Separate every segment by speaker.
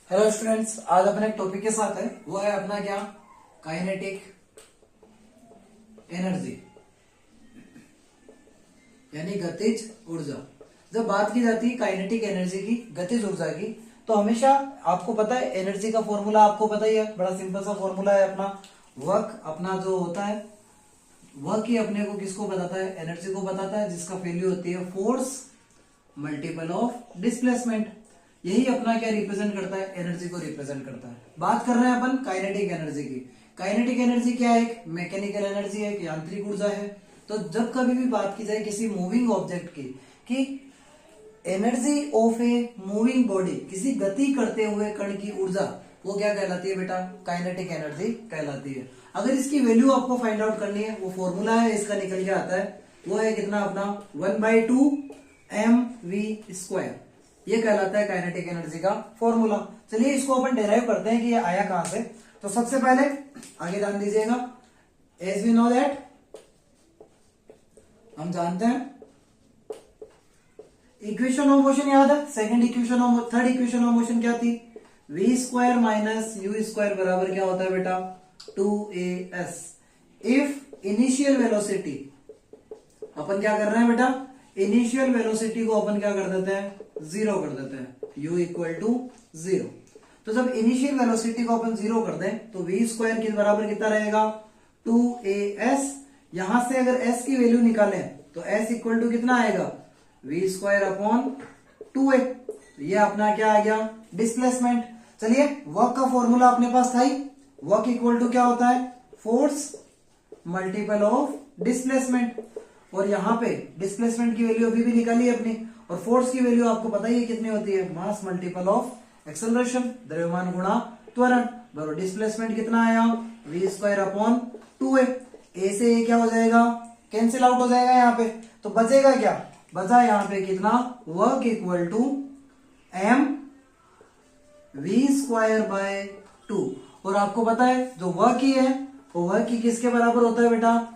Speaker 1: Hello students, आज अपने एक टॉपिक के साथ है, वो है अपना क्या, काइनेटिक एनर्जी यानी गतिज ऊर्जा। जब बात की जाती है काइनेटिक एनर्जी की, गतिज ऊर्जा की, तो हमेशा आपको पता है एनर्जी का फॉर्मूला आपको पता ही है, बड़ा सिंपल सा फॉर्मूला है अपना वर्क। अपना जो होता है वर्क ही अपने को किसको बताता है, एनर्जी को बताता है, जिसका वैल्यू होती है फोर्स मल्टीपल ऑफ डिस्प्लेसमेंट। यही अपना क्या रिप्रेजेंट करता है, एनर्जी को रिप्रेजेंट करता है। बात कर रहे हैं अपन काइनेटिक एनर्जी की। काइनेटिक एनर्जी क्या है, एक मैकेनिकल एनर्जी है, एक यांत्रिक ऊर्जा है। तो जब कभी भी बात की जाए किसी मूविंग ऑब्जेक्ट की, कि energy of a moving body, किसी गति करते हुए कण की ऊर्जा, वो क्या कहलाती है बेटा, काइनेटिक एनर्जी कहलाती है। अगर इसकी वैल्यू आपको फाइंड आउट करनी है, वो फॉर्मूला है इसका निकल के आता है, वो है कितना अपना 1/2 mv²। ये कहलाता है काइनेटिक एनर्जी का फॉर्मूला। चलिए इसको अपन डेराइव करते हैं कि ये आया कहां से। तो सबसे पहले आगे ध्यान दीजिएगा, एज वी नो दैट, हम जानते हैं इक्वेशन ऑफ मोशन याद है, थर्ड इक्वेशन ऑफ मोशन क्या थी, v² माइनस u² बराबर क्या होता है बेटा, 2as। इफ इनिशियल वेलोसिटी, अपन क्या कर रहे हैं बेटा, इनिशियल वेलोसिटी को अपन क्या कर देते हैं, 0 कर देते हैं, u = 0। तो जब इनिशियल वेलोसिटी को अपन 0 कर दें तो v² के बराबर कितना रहेगा, 2as। यहां से अगर s की वैल्यू निकालें तो s = कितना आएगा, v²/2a। ये अपना क्या आ गया, डिस्प्लेसमेंट। चलिए वर्क का फॉर्मूला अपने पास था ही, वर्क = क्या होता है, फोर्स मल्टीपल ऑफ डिस्प्लेसमेंट। और यहाँ पे डिस्प्लेसमेंट की वैल्यू अभी भी निकाली है अपनी, और फोर्स की वैल्यू आपको पता ही है कितनी होती है, मास मल्टीपल ऑफ एक्सेलरेशन, द्रव्यमान गुणा त्वरण। बराबर डिस्प्लेसमेंट कितना आया, v²/2a। ए से ये क्या हो जाएगा, कैंसिल आउट हो जाएगा यहाँ पे, तो बचेगा क्या, बचा यहाँ पे कितना, वर्क = mv²/2। और आपको पता है जो वर्क ही है वो वर्क ही किसके बराबर होता है बेटा,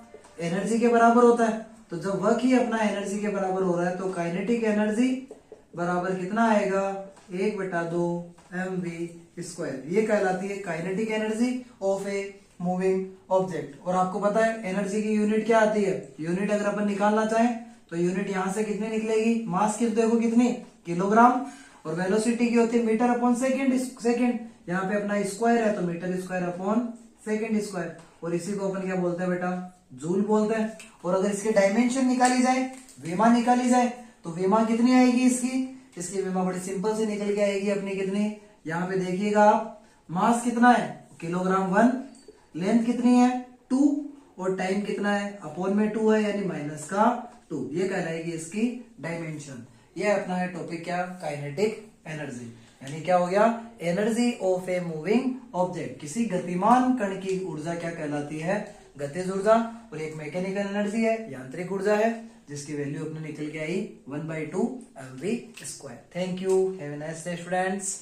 Speaker 1: एनर्जी के बराबर होता है। तो जब वर्क ही अपना एनर्जी के बराबर हो रहा है तो काइनेटिक एनर्जी बराबर कितना आएगा, 1/2 mv²। ये कहलाती है kinetic energy of a moving object. और आपको पता है एनर्जी की यूनिट क्या आती है, यूनिट अगर अपन निकालना चाहें तो यूनिट यहां से कितनी निकलेगी, मास की देखो कितनी, किलोग्राम, और वेलोसिटी की होती है मीटर/सेकंड। यहाँ पे अपना स्क्वायर है तो मीटर²/सेकंड²। और इसी को अपन क्या बोलते हैं बेटा, जूल बोलते हैं। और अगर इसके डायमेंशन निकाली जाए, वेमा निकाली जाए, तो वेमा कितनी आएगी इसकी वेमा बड़ी सिंपल से निकल के आएगी अपनी कितनी, यहाँ पे देखिएगा आप, मास कितना है, किलोग्राम/1, लेंथ कितनी है 2, और टाइम कितना है, अपॉन में 2 है यानी -2। ये कहलाएगी इसकी डायमेंशन। ये अपना है टॉपिक क्या, काइनेटिक एनर्जी। यानी क्या हो गया, energy of a moving object, किसी गतिमान कण की ऊर्जा क्या कहलाती है, गतिज ऊर्जा। और एक मैकेनिकल एनर्जी है, यांत्रिक ऊर्जा है, जिसकी वैल्यू अपने निकल के आई 1/2 mv²। Thank you, have a nice day students.